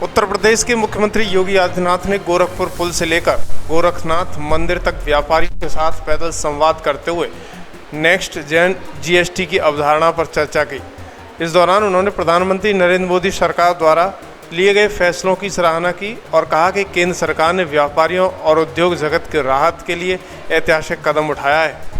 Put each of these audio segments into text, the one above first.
उत्तर प्रदेश के मुख्यमंत्री योगी आदित्यनाथ ने गोरखपुर पुल से लेकर गोरखनाथ मंदिर तक व्यापारियों के साथ पैदल संवाद करते हुए नेक्स्ट जेन जीएसटी की अवधारणा पर चर्चा की। इस दौरान उन्होंने प्रधानमंत्री नरेंद्र मोदी सरकार द्वारा लिए गए फैसलों की सराहना की और कहा कि केंद्र सरकार ने व्यापारियों और उद्योग जगत की राहत के लिए ऐतिहासिक कदम उठाया है।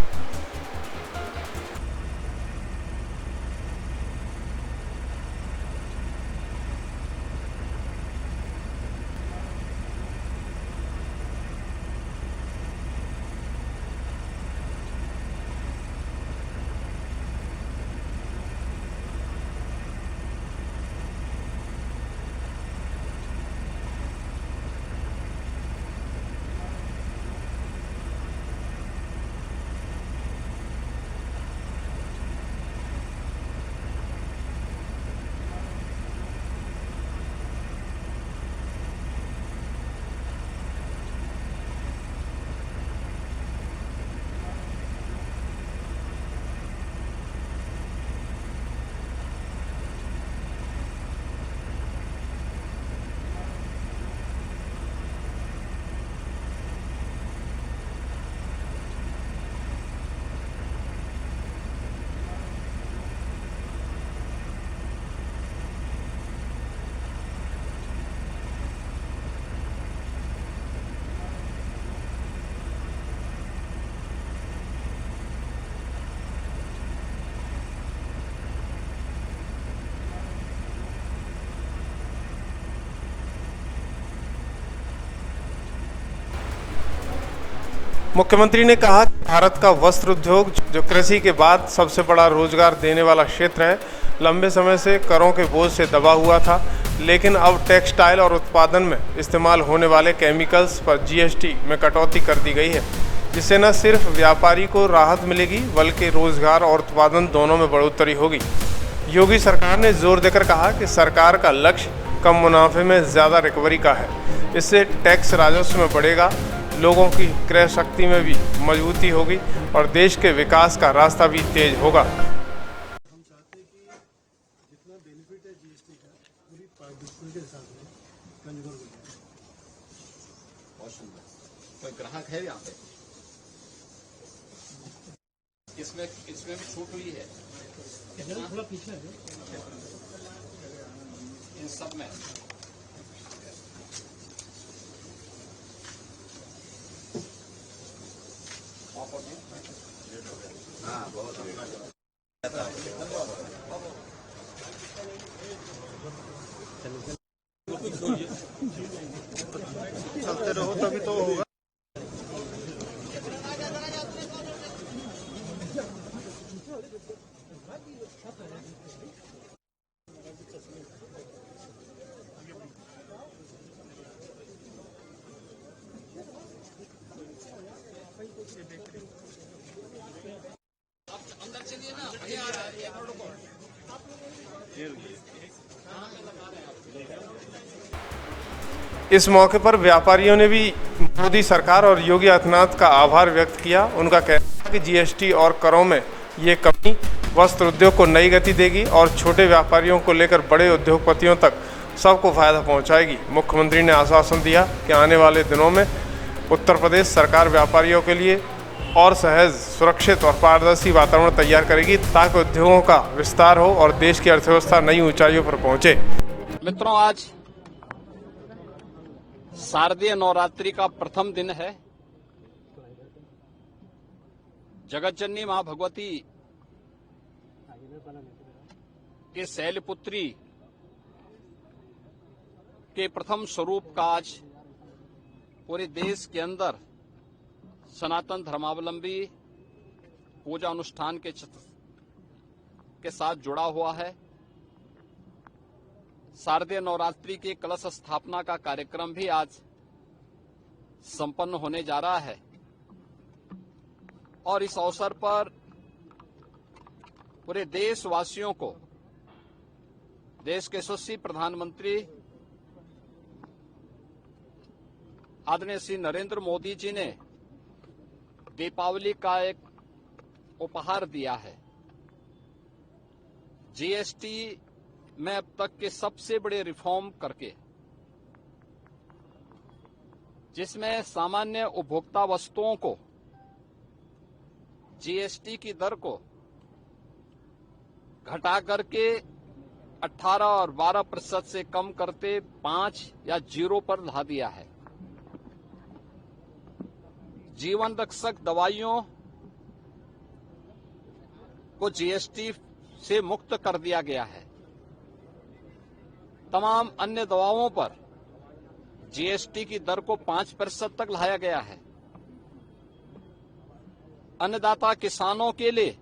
मुख्यमंत्री ने कहा कि भारत का वस्त्र उद्योग, जो कृषि के बाद सबसे बड़ा रोजगार देने वाला क्षेत्र है, लंबे समय से करों के बोझ से दबा हुआ था, लेकिन अब टेक्सटाइल और उत्पादन में इस्तेमाल होने वाले केमिकल्स पर जीएसटी में कटौती कर दी गई है, जिससे न सिर्फ व्यापारी को राहत मिलेगी बल्कि रोजगार और उत्पादन दोनों में बढ़ोतरी होगी। योगी सरकार ने जोर देकर कहा कि सरकार का लक्ष्य कम मुनाफे में ज़्यादा रिकवरी का है। इससे टैक्स राजस्व में बढ़ेगा, लोगों की क्रय शक्ति में भी मजबूती होगी और देश के विकास का रास्ता भी तेज होगा। हम चाहते हैं कि जितना बेनिफिट है जीएसटी का पूरी पारदर्शिता के साथ में कंज्यूमर को जाए। बहुत सुंदर। कोई ग्राहक है यहाँ पे? इसमें भी छूट हुई है। थोड़ा पीछे है इन सब में हाँ, बहुत चलते रहो तभी तो होगा। अंदर चलिए ना, बढ़िया आ रहा है प्रोटोकॉल। इस मौके पर व्यापारियों ने भी मोदी सरकार और योगी आदित्यनाथ का आभार व्यक्त किया। उनका कहना है कि जीएसटी और करों में ये कमी वस्त्र उद्योग को नई गति देगी और छोटे व्यापारियों को लेकर बड़े उद्योगपतियों तक सबको फायदा पहुंचाएगी। मुख्यमंत्री ने आश्वासन दिया कि आने वाले दिनों में उत्तर प्रदेश सरकार व्यापारियों के लिए और सहज, सुरक्षित और पारदर्शी वातावरण तैयार करेगी ताकि उद्योगों का विस्तार हो और देश की अर्थव्यवस्था नई ऊंचाइयों पर पहुंचे। मित्रों, आज शारदीय नवरात्रि का प्रथम दिन है। जगतजननी मां भगवती के शैलपुत्री के प्रथम स्वरूप का आज पूरे देश के अंदर सनातन धर्मावलंबी पूजा अनुष्ठान के साथ जुड़ा हुआ है। शारदीय नवरात्रि के कलश स्थापना का कार्यक्रम भी आज संपन्न होने जा रहा है और इस अवसर पर पूरे देशवासियों को देश के यशस्वी प्रधानमंत्री आदरणीय श्री नरेंद्र मोदी जी ने दीपावली का एक उपहार दिया है। जीएसटी में अब तक के सबसे बड़े रिफॉर्म करके जिसमें सामान्य उपभोक्ता वस्तुओं को जीएसटी की दर को घटा करके 18 और 12% से कम करते 5 या 0 पर ला दिया है। जीवन रक्षक दवाइयों को जीएसटी से मुक्त कर दिया गया है। तमाम अन्य दवाओं पर जीएसटी की दर को 5% तक लाया गया है। अन्नदाता किसानों के लिए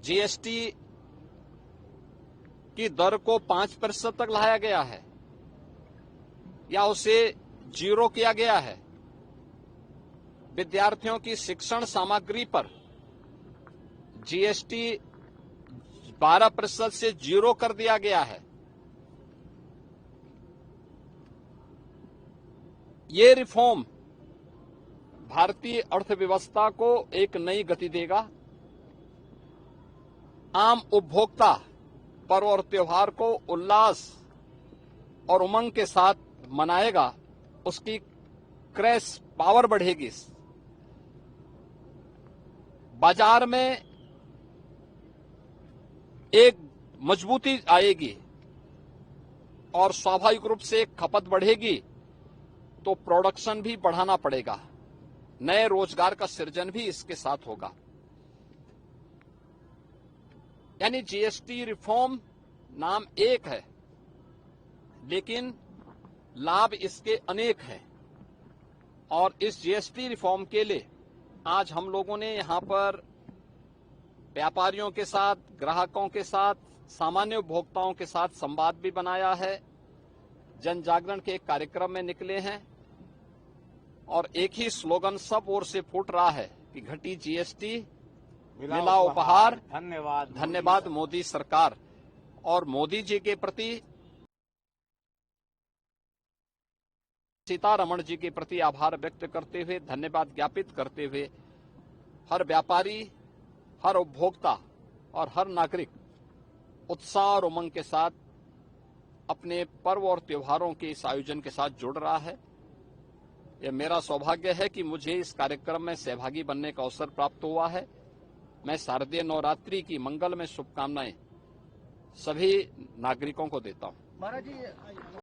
जीएसटी की दर को 5% तक लाया गया है या उसे 0 किया गया है। विद्यार्थियों की शिक्षण सामग्री पर जीएसटी 12% से 0 कर दिया गया है। ये रिफॉर्म भारतीय अर्थव्यवस्था को एक नई गति देगा। आम उपभोक्ता पर्व और त्योहार को उल्लास और उमंग के साथ मनाएगा। उसकी क्रय पावर बढ़ेगी। बाजार में एक मजबूती आएगी और स्वाभाविक रूप से खपत बढ़ेगी तो प्रोडक्शन भी बढ़ाना पड़ेगा। नए रोजगार का सृजन भी इसके साथ होगा। यानी जीएसटी रिफॉर्म नाम एक है, लेकिन लाभ इसके अनेक हैं। और इस जीएसटी रिफॉर्म के लिए आज हम लोगों ने यहां पर व्यापारियों के साथ, ग्राहकों के साथ, सामान्य उपभोक्ताओं के साथ संवाद भी बनाया है। जन जागरण के एक कार्यक्रम में निकले हैं और एक ही स्लोगन सब ओर से फूट रहा है कि घटी जीएसटी मिला उपहार, धन्यवाद धन्यवाद मोदी सरकार। और मोदी जी के प्रति, सीतारमण जी के प्रति आभार व्यक्त करते हुए, धन्यवाद ज्ञापित करते हुए हर व्यापारी, हर उपभोक्ता और हर नागरिक उत्साह और उमंग के साथ अपने पर्व और त्योहारों के इस आयोजन के साथ जुड़ रहा है। यह मेरा सौभाग्य है कि मुझे इस कार्यक्रम में सहभागी बनने का अवसर प्राप्त हुआ है। मैं शारदीय नवरात्रि की मंगलमय शुभकामनाएं सभी नागरिकों को देता हूं।